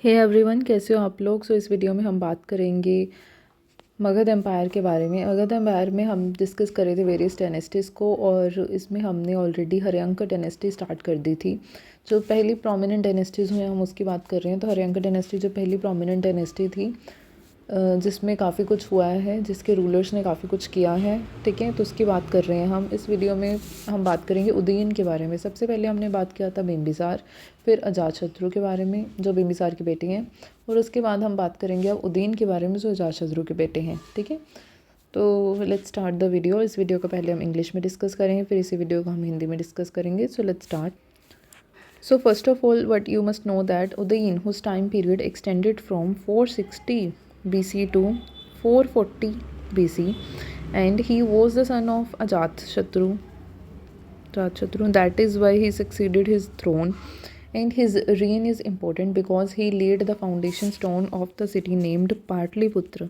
Hey everyone, कैसे हो आप लोग। इस वीडियो में हम बात करेंगे मगध एम्पायर के बारे में। मगध एम्पायर में हम डिस्कस कर रहे थे वेरियस डायनेस्टीज़ को, और इसमें हमने ऑलरेडी हर्यंक डायनेस्टी स्टार्ट कर दी थी। जो पहली प्रोमिनेंट डायनेस्टीज़ हुई हम उसकी बात कर रहे हैं। तो हर्यंक डायनेस्टी जो पहली प्रोमिनेंट डायनेस्टी थी, जिसमें काफ़ी कुछ हुआ है, जिसके रूलर्स ने काफ़ी कुछ किया है, ठीक है। तो उसकी बात कर रहे हैं हम इस वीडियो में। हम बात करेंगे उदयन के बारे में। सबसे पहले हमने बात किया था बिंबिसार, फिर अजातशत्रु के बारे में जो बिंबिसार के बेटे हैं, और उसके बाद हम बात करेंगे अब उदयन के बारे में जो अजातशत्रु के बेटे हैं, ठीक है। तो लेट्स स्टार्ट द वीडियो। इस वीडियो को पहले हम इंग्लिश में डिस्कस करेंगे, फिर इसी वीडियो को हम हिंदी में डिस्कस करेंगे। So let's start. So first of all, what you must know that Udayin, whose time period extended from 460 BC to 440 BC, and he was the son of Ajatashatru. That is why he succeeded his throne, and his reign is important because he laid the foundation stone of the city named Patliputra.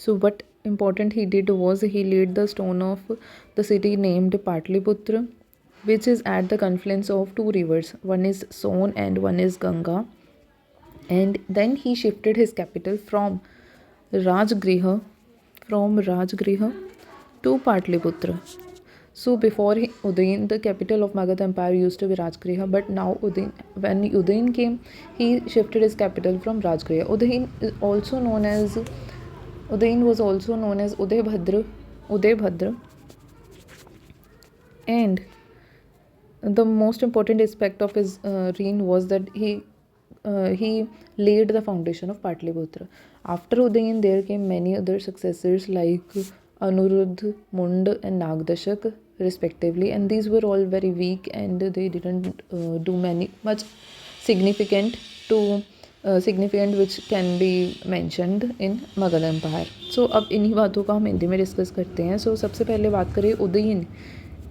So what important he did was he laid the stone of the city named Patliputra, which is at the confluence of two rivers. One is Son and one is Ganga. And then he shifted his capital from Rajgriha to Patliputra. So before Udayan, the capital of Magadha Empire used to be Rajgriha, but now when Udayan came, he shifted his capital from Rajgriha. Udayan was also known as Udaybhadra, and the most important aspect of his reign was that he laid the foundation of Patliputra. After Udayan, there came many other successors like Anuruddha, Mund, and Nagdashak, respectively, and these were all very weak and they didn't do much significant which can be mentioned in Magadha Empire. So अब इन्हीं बातों का हम हिंदी में discuss करते हैं। So सबसे पहले बात करें उदयन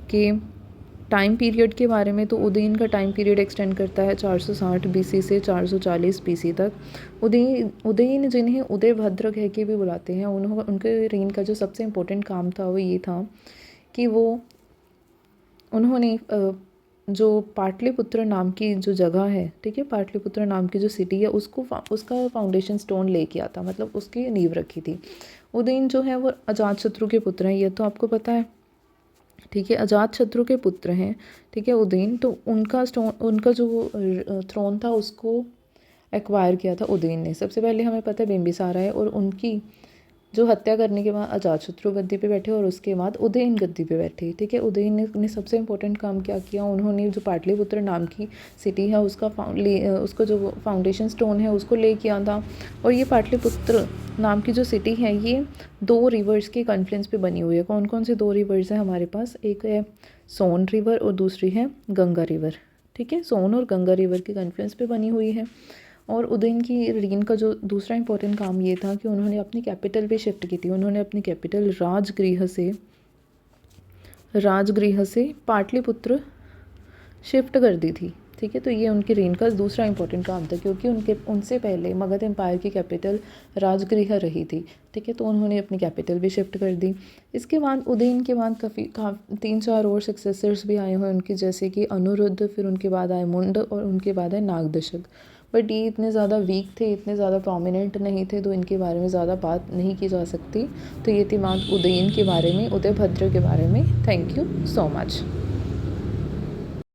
के टाइम पीरियड के बारे में। तो उदयन का टाइम पीरियड एक्सटेंड करता है 460 बीसी से 440 बीसी तक। उदयन जिन्हें उदयभद्र कह के भी बुलाते हैं, उनके रेन का जो सबसे इम्पोर्टेंट काम था वो ये था कि उन्होंने जो पाटलिपुत्र नाम की जो जगह है, ठीक है, पाटलिपुत्र नाम की जो सिटी है, उसका फाउंडेशन स्टोन ले किया था, मतलब उसकी नींव रखी थी। उदयन जो है वो अजातशत्रु के पुत्र हैं, ये तो आपको पता है, ठीक है। अजातशत्रु के पुत्र हैं, ठीक है, उदयन। तो उनका जो थ्रोन था उसको एक्वायर किया था उदयन ने। सबसे पहले हमें पता है बिंबिसार आए और उनकी जो हत्या करने के बाद अजातशत्रु गद्दी पे बैठे और उसके बाद उदयन गद्दी पे बैठे, ठीक है। उदयन ने सबसे इम्पोर्टेंट काम क्या किया, उन्होंने जो पाटलिपुत्र नाम की सिटी है उसका जो फाउंडेशन स्टोन है उसको ले किया था। और ये पाटलिपुत्र नाम की जो सिटी है ये 2 रिवर्स के कॉन्फ्लुएंस पे बनी हुई है। कौन कौन से 2 रिवर्स हैं हमारे पास? एक है सोन रिवर और दूसरी है गंगा रिवर, ठीक है। सोन और गंगा रिवर के कॉन्फ्लुएंस पे बनी हुई है। और उदयन की रेन का जो दूसरा इंपॉर्टेंट काम ये था कि उन्होंने अपनी कैपिटल भी शिफ्ट की थी। उन्होंने अपनी कैपिटल राजगृह से पाटलिपुत्र शिफ्ट कर दी थी, ठीक है। तो ये उनकी रेन का दूसरा इंपॉर्टेंट काम था, क्योंकि उनसे पहले मगध एम्पायर की कैपिटल राजगृह रही थी, ठीक है। तो उन्होंने अपनी कैपिटल भी शिफ्ट कर दी। इसके बाद उदयन के बाद काफ़ी 3-4 और सक्सेसर्स भी आए हुए उनके, जैसे कि अनुरुद्ध, फिर उनके बाद आए मुंड और उनके बाद आए नागदशक। बट ये इतने ज़्यादा वीक थे, इतने ज़्यादा प्रोमिनेंट नहीं थे, तो इनके बारे में ज़्यादा बात नहीं की जा सकती। तो ये थी बात उदयन के बारे में, उदयभद्र के बारे में। Thank you so much.